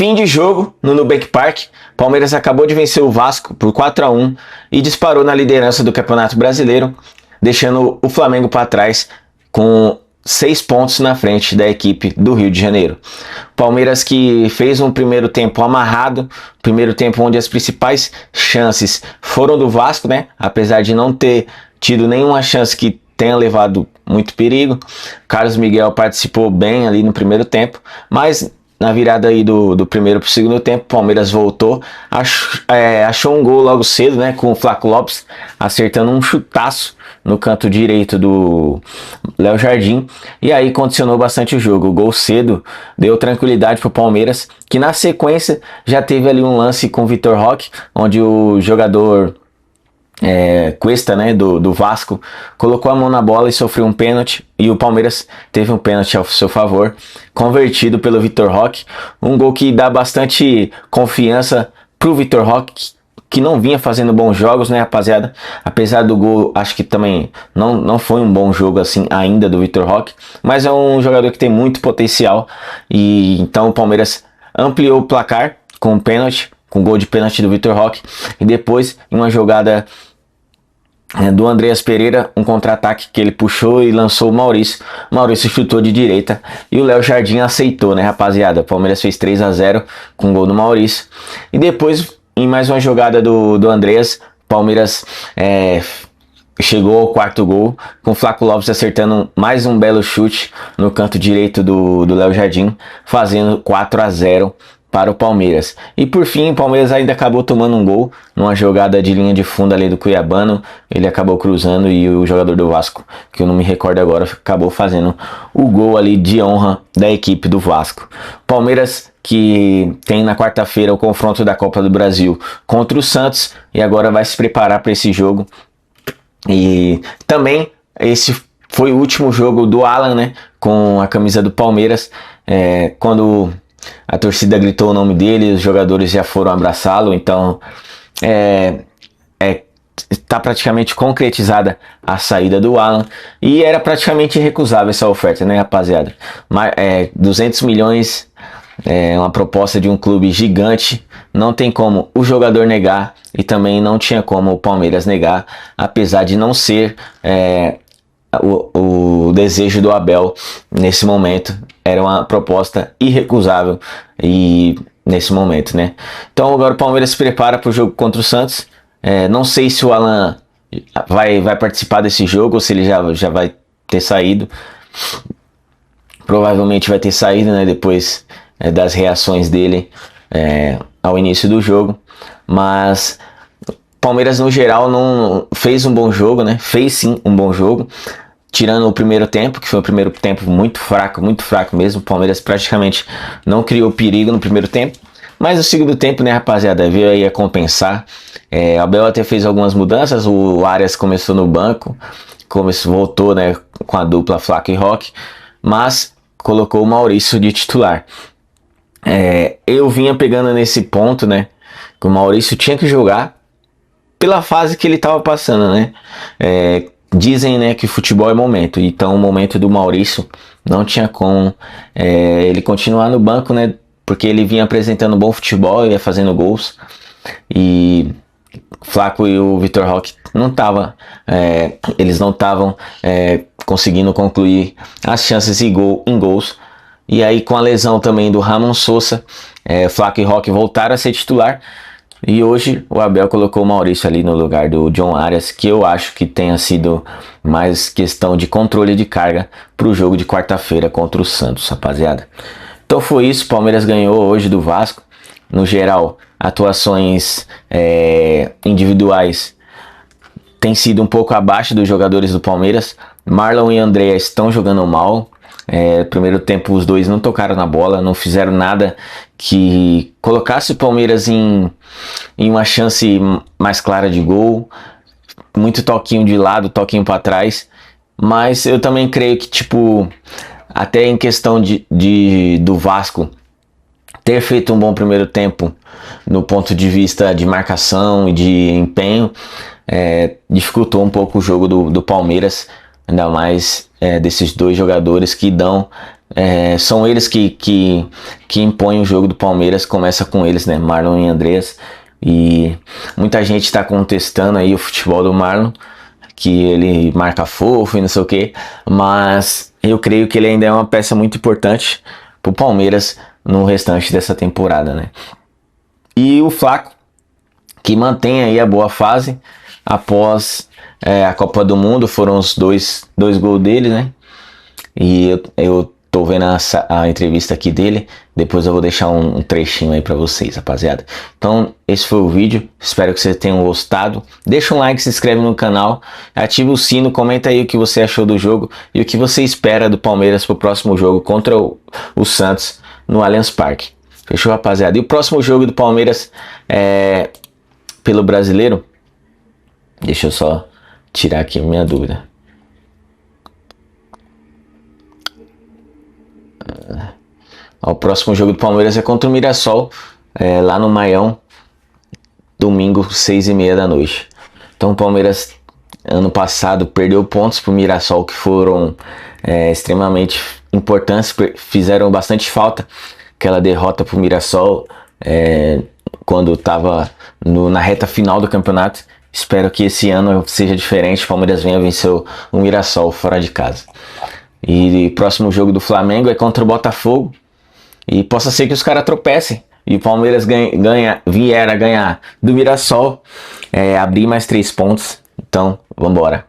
Fim de jogo no Nubank Park, Palmeiras acabou de vencer o Vasco por 4-1 e disparou na liderança do Campeonato Brasileiro, deixando o Flamengo para trás com 6 pontos na frente da equipe do Rio de Janeiro. Palmeiras que fez um primeiro tempo amarrado, primeiro tempo onde as principais chances foram do Vasco, né? Apesar de não ter tido nenhuma chance que tenha levado muito perigo. Carlos Miguel participou bem ali no primeiro tempo, mas na virada aí do primeiro para o segundo tempo, o Palmeiras voltou, achou um gol logo cedo, né, com o Flaco Lopes acertando um chutaço no canto direito do Léo Jardim, e aí condicionou bastante o jogo. O gol cedo deu tranquilidade para o Palmeiras, que na sequência já teve ali um lance com o Vitor Roque, onde o jogador Cuesta, né, do Vasco, colocou a mão na bola e sofreu um pênalti, e o Palmeiras teve um pênalti ao seu favor, convertido pelo Vitor Roque, um gol que dá bastante confiança pro Vitor Roque, que não vinha fazendo bons jogos, né, rapaziada. Apesar do gol, acho que também não foi um bom jogo assim ainda do Vitor Roque, mas é um jogador que tem muito potencial, e então o Palmeiras ampliou o placar com um pênalti, com gol de pênalti do Vitor Roque, e depois em uma jogada do Andreas Pereira, um contra-ataque que ele puxou e lançou o Maurício. Maurício chutou de direita e o Léo Jardim aceitou, né, rapaziada? O Palmeiras fez 3-0 com o gol do Maurício. E depois, em mais uma jogada do Andreas, Palmeiras chegou ao quarto gol, com o Flaco Lopes acertando mais um belo chute no canto direito do Léo Jardim, fazendo 4-0 para o Palmeiras. E por fim, o Palmeiras ainda acabou tomando um gol numa jogada de linha de fundo ali do Cuiabano. Ele acabou cruzando e o jogador do Vasco, que eu não me recordo agora, acabou fazendo o gol ali de honra da equipe do Vasco. Palmeiras que tem na quarta-feira o confronto da Copa do Brasil contra o Santos e agora vai se preparar para esse jogo. E também esse foi o último jogo do Alan, né, com a camisa do Palmeiras, quando a torcida gritou o nome dele, os jogadores já foram abraçá-lo, então está praticamente concretizada a saída do Alan, e era praticamente irrecusável essa oferta, né, rapaziada? 200 milhões é uma proposta de um clube gigante, não tem como o jogador negar, e também não tinha como o Palmeiras negar, apesar de não ser o desejo do Abel nesse momento. Era uma proposta irrecusável e nesse momento, né? Então agora o Palmeiras se prepara para o jogo contra o Santos. Não sei se o Alan vai participar desse jogo ou se ele já vai ter saído. Provavelmente vai ter saído, né? Depois das reações dele ao início do jogo. Mas Palmeiras no geral não fez um bom jogo, né? Fez sim um bom jogo, tirando o primeiro tempo, que foi um primeiro tempo muito fraco mesmo. O Palmeiras praticamente não criou perigo no primeiro tempo, mas no segundo tempo, né, rapaziada, veio aí a compensar. O Abel até fez algumas mudanças, o Arias começou no banco, voltou, né, com a dupla Flaco e Roque, mas colocou o Maurício de titular. Eu vinha pegando nesse ponto, né, que o Maurício tinha que jogar pela fase que ele estava passando, né? Dizem, né, que futebol é momento, então o momento do Maurício não tinha como ele continuar no banco, né? Porque ele vinha apresentando bom futebol, ia fazendo gols, e Flaco e o Vitor Roque eles não estavam conseguindo concluir as chances em gols. E aí, com a lesão também do Ramon Sousa, Flaco e Roque voltaram a ser titular. E hoje o Abel colocou o Maurício ali no lugar do John Arias, que eu acho que tenha sido mais questão de controle de carga para o jogo de quarta-feira contra o Santos, rapaziada. Então foi isso, o Palmeiras ganhou hoje do Vasco. No geral, atuações individuais têm sido um pouco abaixo dos jogadores do Palmeiras. Marlon e André estão jogando mal. Primeiro tempo os dois não tocaram na bola, não fizeram nada que colocasse o Palmeiras em uma chance mais clara de gol. Muito toquinho de lado, toquinho para trás. Mas eu também creio que, tipo, até em questão do Vasco ter feito um bom primeiro tempo no ponto de vista de marcação e de empenho, dificultou um pouco o jogo do Palmeiras, ainda mais desses dois jogadores que dão São eles que impõem o jogo do Palmeiras, começa com eles, né? Marlon e Andreas. E muita gente está contestando aí o futebol do Marlon, que ele marca fofo e não sei o que, mas eu creio que ele ainda é uma peça muito importante pro Palmeiras no restante dessa temporada, né? E o Flaco, que mantém aí a boa fase após a Copa do Mundo, foram os dois gols dele, né? E eu tô vendo a entrevista aqui dele. Depois eu vou deixar um trechinho aí pra vocês, rapaziada. Então, esse foi o vídeo. Espero que vocês tenham gostado. Deixa um like, se inscreve no canal, ativa o sino, comenta aí o que você achou do jogo e o que você espera do Palmeiras pro próximo jogo contra o Santos no Allianz Parque. Fechou, rapaziada? E o próximo jogo do Palmeiras pelo Brasileiro? Deixa eu só tirar aqui a minha dúvida. O próximo jogo do Palmeiras é contra o Mirassol, lá no Maião, domingo, 6h30 da noite. Então o Palmeiras, ano passado, perdeu pontos para o Mirassol que foram extremamente importantes, fizeram bastante falta. Aquela derrota para o Mirassol quando estava na reta final do campeonato. Espero que esse ano seja diferente, o Palmeiras venha vencer o Mirassol fora de casa. E o próximo jogo do Flamengo é contra o Botafogo. E possa ser que os caras tropecem e o Palmeiras vier a ganhar do Mirassol, abrir mais 3 pontos. Então, vambora.